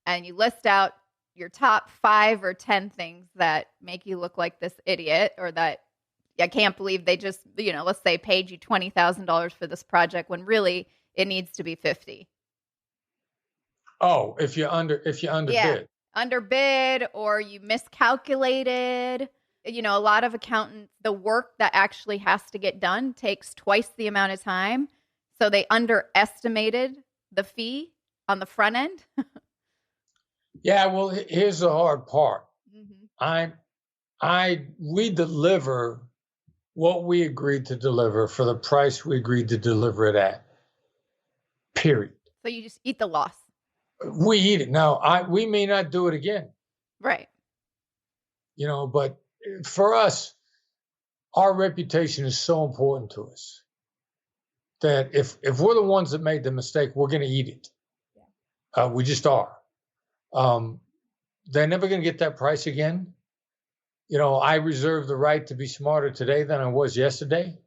And you list out your top 5 or 10 things that make you look like this idiot, or that I can't believe they just, let's say paid you $20,000 for this project when really it needs to be $50,000. Oh, if you Yeah, underbid. underbid or you miscalculated. A lot of accountants, the work that actually has to get done takes twice the amount of time. So they underestimated the fee on the front end. Yeah, well, here's the hard part. Mhm. We deliver what we agreed to deliver for the price we agreed to deliver it at. Period. So you just eat the loss. We eat it. Now, we may not do it again, Right. but for us, our reputation is so important to us that if we're the ones that made the mistake, we're going to eat it. Yeah. We just are. They're never going to get that price again. I reserve the right to be smarter today than I was yesterday.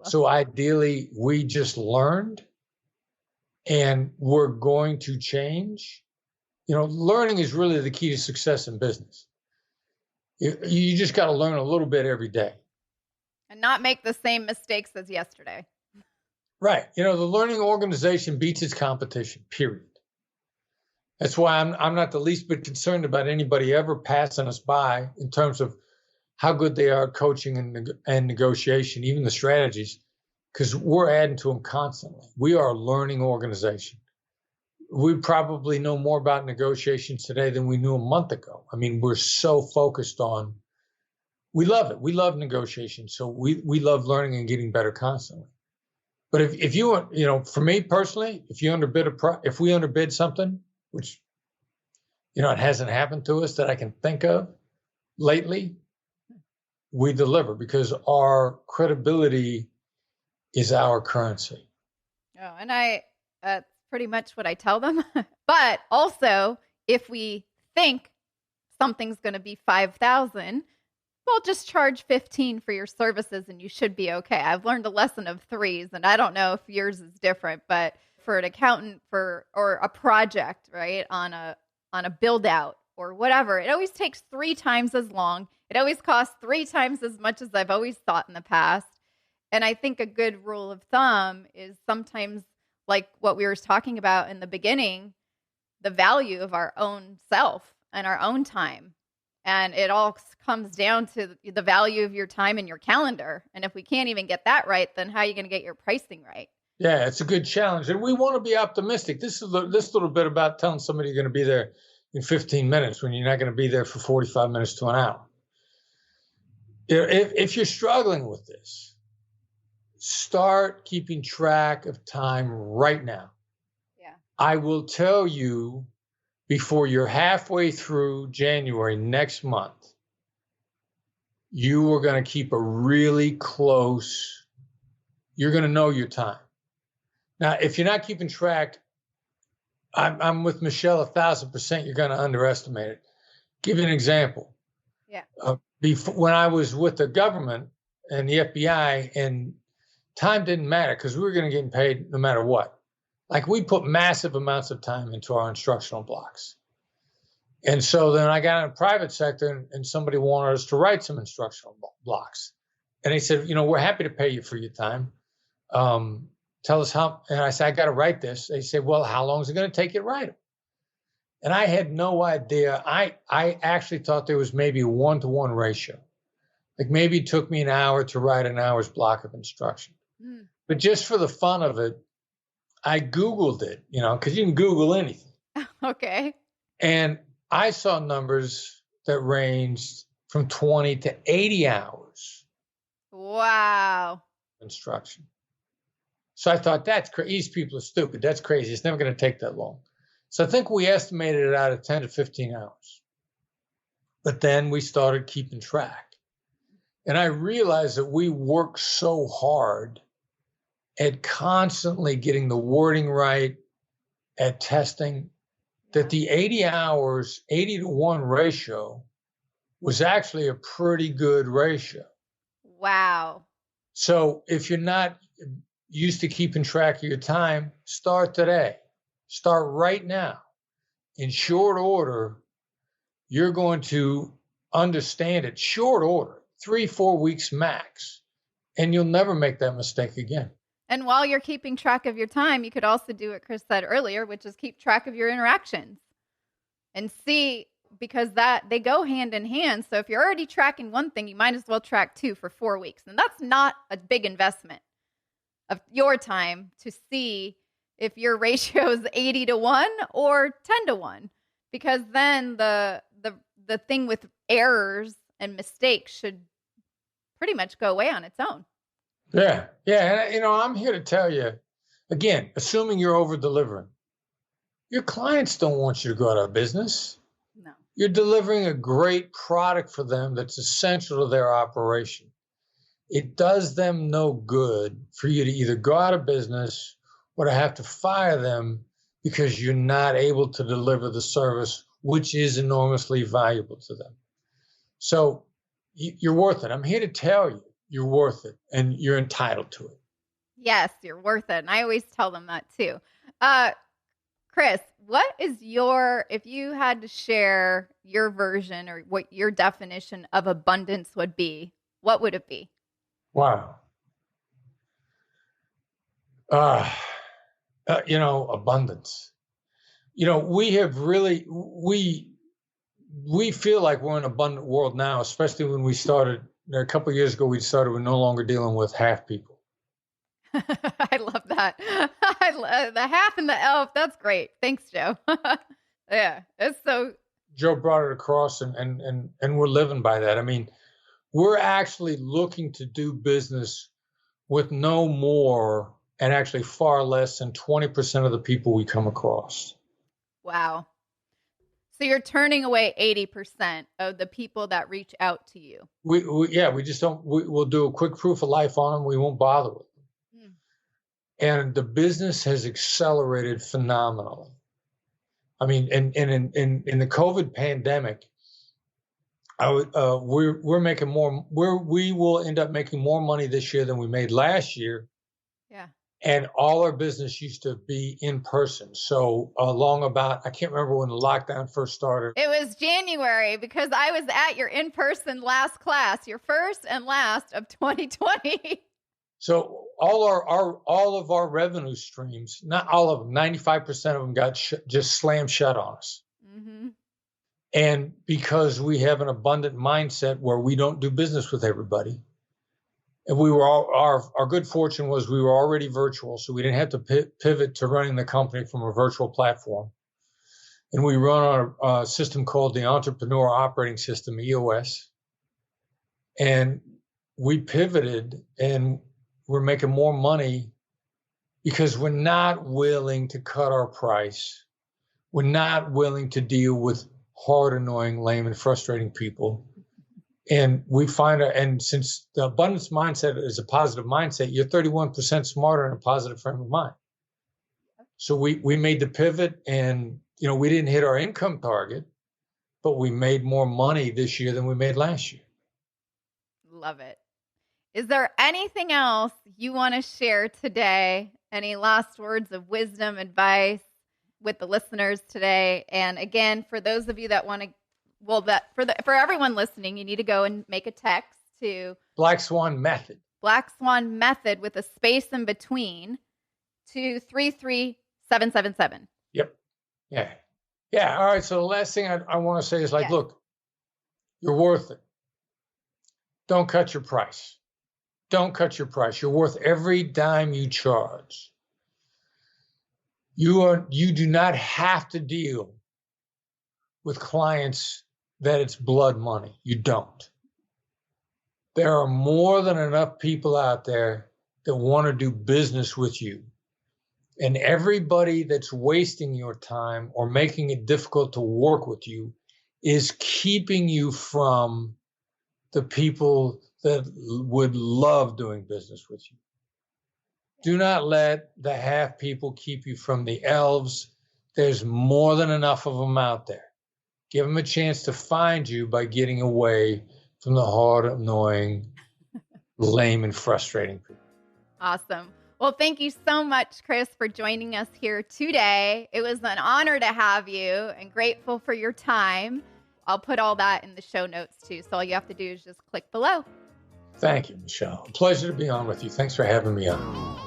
So ideally, we just learned and we're going to change. Learning is really the key to success in business. You just got to learn a little bit every day. And not make the same mistakes as yesterday. Right. The learning organization beats its competition, period. That's why I'm not the least bit concerned about anybody ever passing us by in terms of how good they are at coaching and negotiation, even the strategies, because we're adding to them constantly. We are a learning organization. We probably know more about negotiations today than we knew a month ago. I mean, we're so focused on, we love it. We love negotiation. So we love learning and getting better constantly. But if you, for me personally, if we underbid something, which, it hasn't happened to us that I can think of lately, we deliver because our credibility is our currency. Oh, and that's pretty much what I tell them. But also, if we think something's going to be 5,000, well, just charge 15 for your services and you should be okay. I've learned a lesson of threes, and I don't know if yours is different, but for an accountant or a project, right, on a build out or whatever, it always takes 3 times as long. It always costs 3 times as much as I've always thought in the past. And I think a good rule of thumb is sometimes, like what we were talking about in the beginning, the value of our own self and our own time. And it all comes down to the value of your time and your calendar. And if we can't even get that right, then how are you going to get your pricing right? Yeah, it's a good challenge. And we want to be optimistic. This little bit about telling somebody you're going to be there in 15 minutes when you're not going to be there for 45 minutes to an hour. If you're struggling with this, start keeping track of time right now. Yeah. I will tell you before you're halfway through January next month, you are going to keep a really close, you're going to know your time. Now, if you're not keeping track, I'm with Michelle 1,000%, you're going to underestimate it. Give you an example. Yeah. When I was with the government and the FBI, and time didn't matter because we were going to get paid no matter what. Like we put massive amounts of time into our instructional blocks. And so then I got in the private sector and somebody wanted us to write some instructional blocks. And they said, we're happy to pay you for your time. Tell us how. And I said, I got to write this. They said, well, how long is it going to take you to write them? And I had no idea. I actually thought there was maybe a 1-to-1 ratio. Like maybe it took me an hour to write an hour's block of instruction. But just for the fun of it, I Googled it, because you can Google anything. Okay. And I saw numbers that ranged from 20 to 80 hours. Wow. Instruction. So I thought, that's crazy. These people are stupid. That's crazy. It's never going to take that long. So I think we estimated it out of 10 to 15 hours. But then we started keeping track. And I realized that we work so hard at constantly getting the wording right, at testing, that the 80 hours, 80-to-1 ratio was actually a pretty good ratio. Wow. So if you're not used to keeping track of your time, start today. Start right now. In short order, you're going to understand it. Short order, 3-4 weeks max, and you'll never make that mistake again. And while you're keeping track of your time, you could also do what Chris said earlier, which is keep track of your interactions and see, because they go hand in hand. So if you're already tracking one thing, you might as well track 2 for 4 weeks. And that's not a big investment of your time to see if your ratio is 80-1 or 10-1, because then the thing with errors and mistakes should pretty much go away on its own. Yeah. And, I'm here to tell you, again, assuming you're over-delivering, your clients don't want you to go out of business. No. You're delivering a great product for them that's essential to their operation. It does them no good for you to either go out of business or to have to fire them because you're not able to deliver the service, which is enormously valuable to them. So you're worth it. I'm here to tell you, you're worth it and you're entitled to it. Yes, you're worth it. And I always tell them that too. Chris, what is if you had to share your version or what your definition of abundance would be, what would it be? Wow. Abundance. We have really, we feel like we're in an abundant world now, especially when we started, a couple of years ago, we're no longer dealing with half people. I love that. I love the half and the elf. That's great. Thanks, Joe. Yeah, it's so. Joe brought it across and we're living by that. I mean, we're actually looking to do business with no more and actually far less than 20% of the people we come across. Wow. So you're turning away 80% of the people that reach out to you. We just don't, we'll do a quick proof of life on them. We won't bother with them. And the business has accelerated phenomenally. I mean, in the COVID pandemic, we're making more. We will end up making more money this year than we made last year. Yeah. And all our business used to be in person. So I can't remember when the lockdown first started. It was January because I was at your in-person last class, your first and last of 2020. So all of our revenue streams, not all of them, 95% of them got just slammed shut on us. Mm-hmm. And because we have an abundant mindset where we don't do business with everybody, and our good fortune was we were already virtual, so we didn't have to pivot to running the company from a virtual platform. And we run on a system called the Entrepreneur Operating System, EOS. And we pivoted and we're making more money because we're not willing to cut our price. We're not willing to deal with hard, annoying, lame, and frustrating people. And we find, and since the abundance mindset is a positive mindset, you're 31% smarter in a positive frame of mind. So we made the pivot, and we didn't hit our income target, but we made more money this year than we made last year. Love it. Is there anything else you want to share today? Any last words of wisdom, advice with the listeners today? And again, for those of you that want to, for everyone listening, you need to go and make a text to Black Swan Method. Black Swan Method with a space in between to 33777. Yep. Yeah. All right. So the last thing I want to say is look, you're worth it. Don't cut your price. Don't cut your price. You're worth every dime you charge. You do not have to deal with clients that it's blood money. You don't. There are more than enough people out there that want to do business with you. And everybody that's wasting your time or making it difficult to work with you is keeping you from the people that would love doing business with you. Do not let the half people keep you from the elves. There's more than enough of them out there. Give them a chance to find you by getting away from the hard, annoying, lame, and frustrating people. Awesome. Well, thank you so much, Chris, for joining us here today. It was an honor to have you and grateful for your time. I'll put all that in the show notes too. So all you have to do is just click below. Thank you, Michelle. A pleasure to be on with you. Thanks for having me on.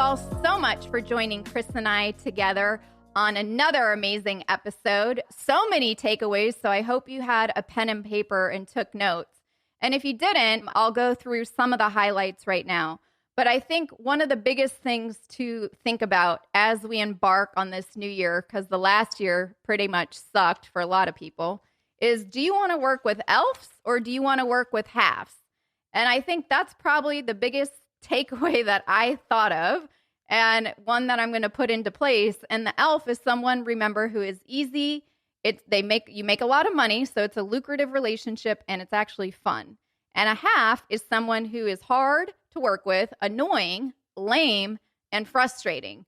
all so much for joining Chris and I together on another amazing episode. So many takeaways, so I hope you had a pen and paper and took notes. And if you didn't, I'll go through some of the highlights right now. But I think one of the biggest things to think about as we embark on this new year, because the last year pretty much sucked for a lot of people, is do you want to work with elves or do you want to work with halves? And I think that's probably the biggest takeaway that I thought of, and one that I'm going to put into place. And the elf is someone, remember, who is easy. You make a lot of money, so it's a lucrative relationship and it's actually fun. And a half is someone who is hard to work with, annoying, lame, and frustrating.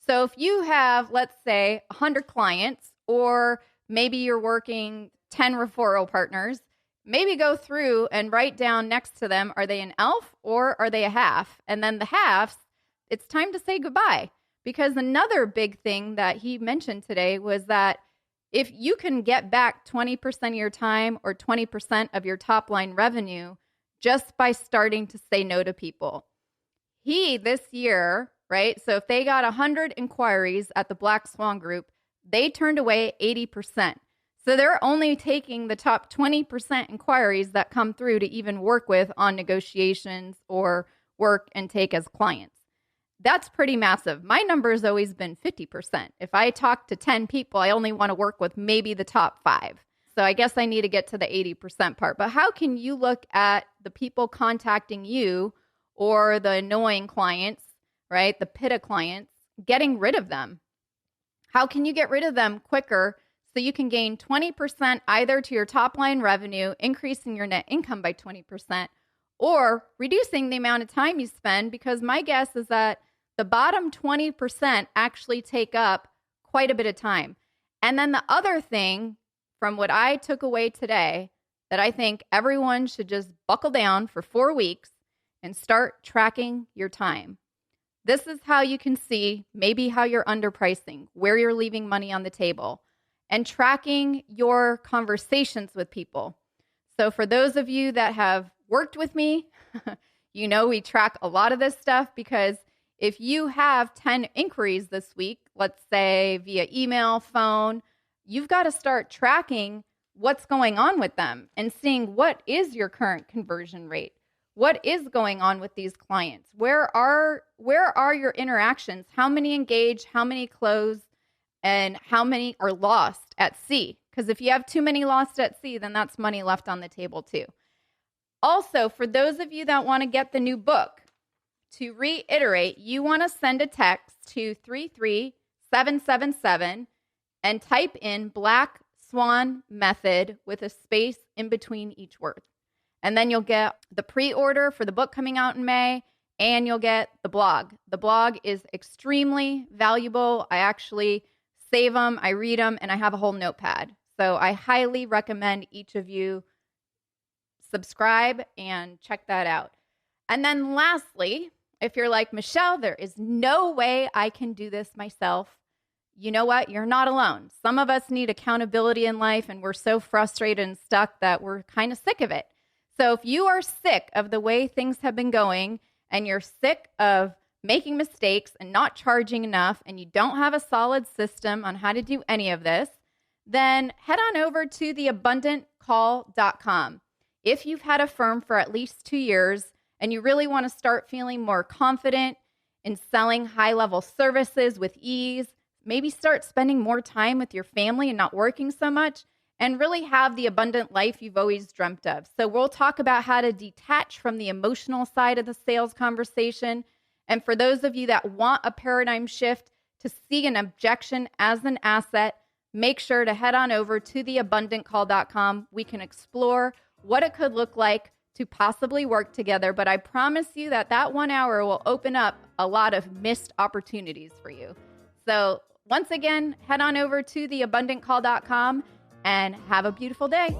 So if you have, let's say, 100 clients, or maybe you're working 10 referral partners, maybe go through and write down next to them, are they an elf or are they a half? And then the halves, it's time to say goodbye. Because another big thing that he mentioned today was that if you can get back 20% of your time or 20% of your top line revenue just by starting to say no to people. This year, right? So if they got 100 inquiries at the Black Swan group, they turned away 80%. So they're only taking the top 20% inquiries that come through to even work with on negotiations or work and take as clients. That's pretty massive. My number has always been 50%. If I talk to 10 people, I only want to work with maybe the top 5. So I guess I need to get to the 80% part. But how can you look at the people contacting you or the annoying clients, right? The pitta clients, getting rid of them? How can you get rid of them quicker so you can gain 20% either to your top line revenue, increasing your net income by 20%, or reducing the amount of time you spend? Because my guess is that the bottom 20% actually take up quite a bit of time. And then the other thing from what I took away today that I think everyone should just buckle down for 4 weeks and start tracking your time. This is how you can see maybe how you're underpricing, where you're leaving money on the table, and tracking your conversations with people. So for those of you that have worked with me, you know we track a lot of this stuff, because if you have 10 inquiries this week, let's say via email, phone, you've got to start tracking what's going on with them and seeing what is your current conversion rate. What is going on with these clients? Where are your interactions? How many engage? How many close? And how many are lost at sea? Because if you have too many lost at sea, then that's money left on the table too. Also, for those of you that want to get the new book, to reiterate, you want to send a text to 33777 and type in Black Swan Method with a space in between each word. And then you'll get the pre-order for the book coming out in May, and you'll get the blog. The blog is extremely valuable. I actually save them, I read them, and I have a whole notepad. So I highly recommend each of you subscribe and check that out. And then lastly, if you're like, Michelle, there is no way I can do this myself, you know what? You're not alone. Some of us need accountability in life, and we're so frustrated and stuck that we're kind of sick of it. So if you are sick of the way things have been going, and you're sick of making mistakes and not charging enough, and you don't have a solid system on how to do any of this, then head on over to theabundantcall.com. If you've had a firm for at least 2 years and you really want to start feeling more confident in selling high-level services with ease, maybe start spending more time with your family and not working so much, and really have the abundant life you've always dreamt of. So we'll talk about how to detach from the emotional side of the sales conversation. And for those of you that want a paradigm shift to see an objection as an asset, make sure to head on over to theabundantcall.com. We can explore what it could look like to possibly work together. But I promise you that 1 hour will open up a lot of missed opportunities for you. So once again, head on over to theabundantcall.com and have a beautiful day.